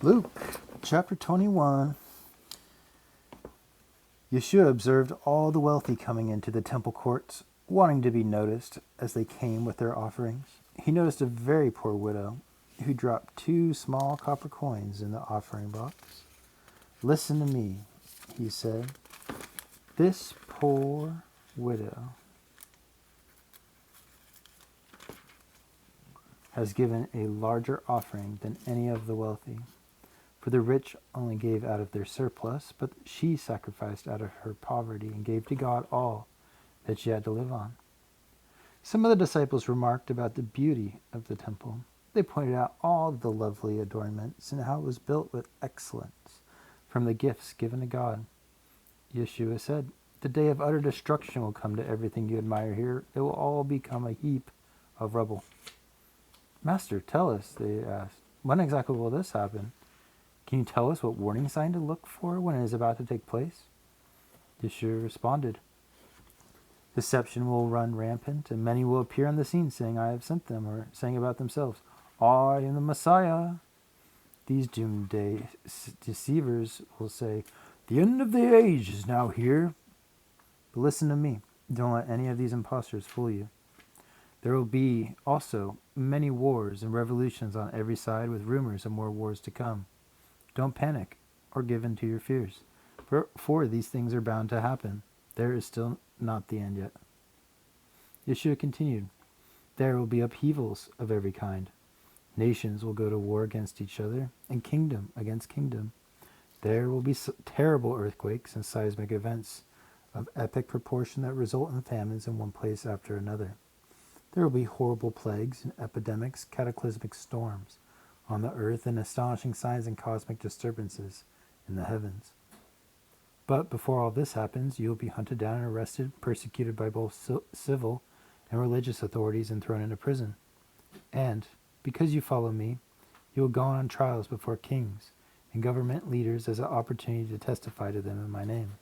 Luke chapter 21. Yeshua observed all the wealthy coming into the temple courts, wanting to be noticed as they came with their offerings. He noticed a very poor widow who dropped 2 small copper coins in the offering box. "Listen to me," he said. "This poor widow has given a larger offering than any of the wealthy. For the rich only gave out of their surplus, but she sacrificed out of her poverty and gave to God all that she had to live on." Some of the disciples remarked about the beauty of the temple. They pointed out all the lovely adornments and how it was built with excellence from the gifts given to God. Yeshua said, "The day of utter destruction will come to everything you admire here. It will all become a heap of rubble." "Master, tell us," they asked, "when exactly will this happen? Can you tell us what warning sign to look for when it is about to take place?" Yeshua responded, "Deception will run rampant, and many will appear on the scene saying, 'I have sent them,' or saying about themselves, 'I am the Messiah.' These doomsday deceivers will say, 'The end of the age is now here.' But listen to me. Don't let any of these impostors fool you. There will be also many wars and revolutions on every side, with rumors of more wars to come. Don't panic or give in to your fears, for these things are bound to happen. There is still not the end yet." Yeshua continued, "There will be upheavals of every kind. Nations will go to war against each other, and kingdom against kingdom. There will be terrible earthquakes and seismic events of epic proportion that result in famines in one place after another. There will be horrible plagues and epidemics, cataclysmic storms on the earth, and astonishing signs and cosmic disturbances in the heavens. But before all this happens, you will be hunted down and arrested, persecuted by both civil and religious authorities, and thrown into prison. And, because you follow me, you will go on trials before kings and government leaders as an opportunity to testify to them in my name.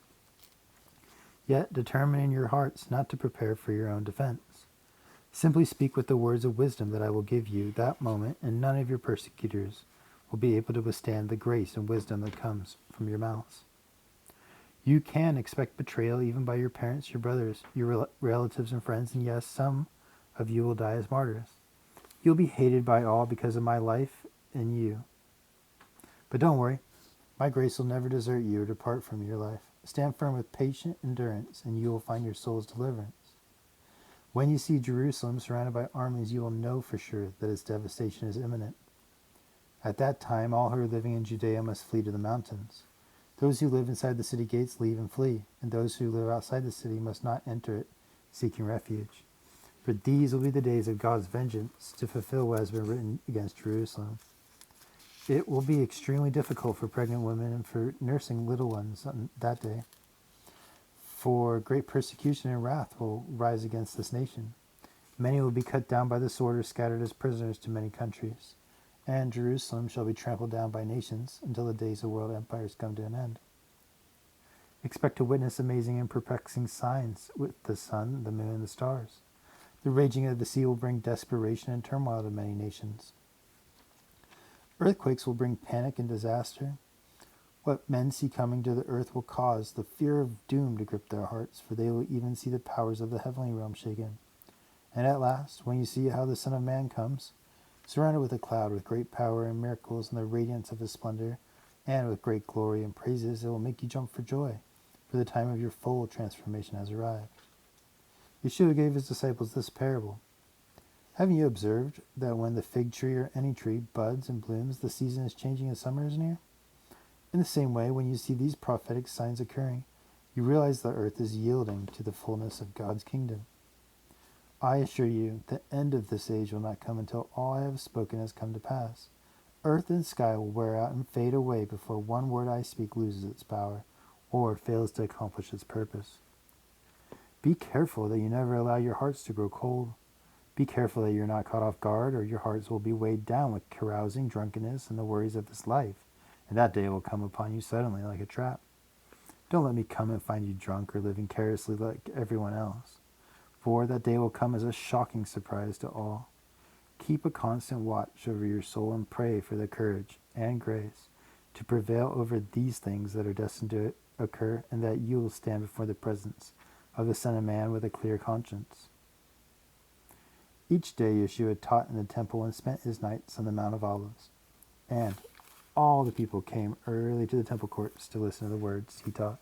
Yet determine in your hearts not to prepare for your own defense. Simply speak with the words of wisdom that I will give you that moment, and none of your persecutors will be able to withstand the grace and wisdom that comes from your mouths. You can expect betrayal even by your parents, your brothers, your relatives and friends, and yes, some of you will die as martyrs. You'll be hated by all because of my life and you. But don't worry, my grace will never desert you or depart from your life. Stand firm with patient endurance, and you will find your soul's deliverance. When you see Jerusalem surrounded by armies, you will know for sure that its devastation is imminent. At that time, all who are living in Judea must flee to the mountains. Those who live inside the city gates leave and flee, and those who live outside the city must not enter it, seeking refuge. For these will be the days of God's vengeance, to fulfill what has been written against Jerusalem. It will be extremely difficult for pregnant women and for nursing little ones on that day. For great persecution and wrath will rise against this nation. Many will be cut down by the sword or scattered as prisoners to many countries. And Jerusalem shall be trampled down by nations until the days of world empires come to an end. Expect to witness amazing and perplexing signs with the sun, the moon, and the stars. The raging of the sea will bring desperation and turmoil to many nations. Earthquakes will bring panic and disaster. What men see coming to the earth will cause the fear of doom to grip their hearts, for they will even see the powers of the heavenly realm shaken. And at last, when you see how the Son of Man comes, surrounded with a cloud with great power and miracles and the radiance of his splendor, and with great glory and praises, it will make you jump for joy, for the time of your full transformation has arrived. Yeshua gave his disciples this parable. Haven't you observed that when the fig tree or any tree buds and blooms, the season is changing and summer is near? In the same way, when you see these prophetic signs occurring, you realize the earth is yielding to the fullness of God's kingdom. I assure you, the end of this age will not come until all I have spoken has come to pass. Earth and sky will wear out and fade away before one word I speak loses its power, or fails to accomplish its purpose. Be careful that you never allow your hearts to grow cold. Be careful that you're not caught off guard, or your hearts will be weighed down with carousing, drunkenness, and the worries of this life, and that day will come upon you suddenly like a trap. Don't let me come and find you drunk or living carelessly like everyone else, for that day will come as a shocking surprise to all. Keep a constant watch over your soul and pray for the courage and grace to prevail over these things that are destined to occur, and that you will stand before the presence of the Son of Man with a clear conscience. Each day Yeshua taught in the temple and spent his nights on the Mount of Olives. And all the people came early to the temple courts to listen to the words he taught.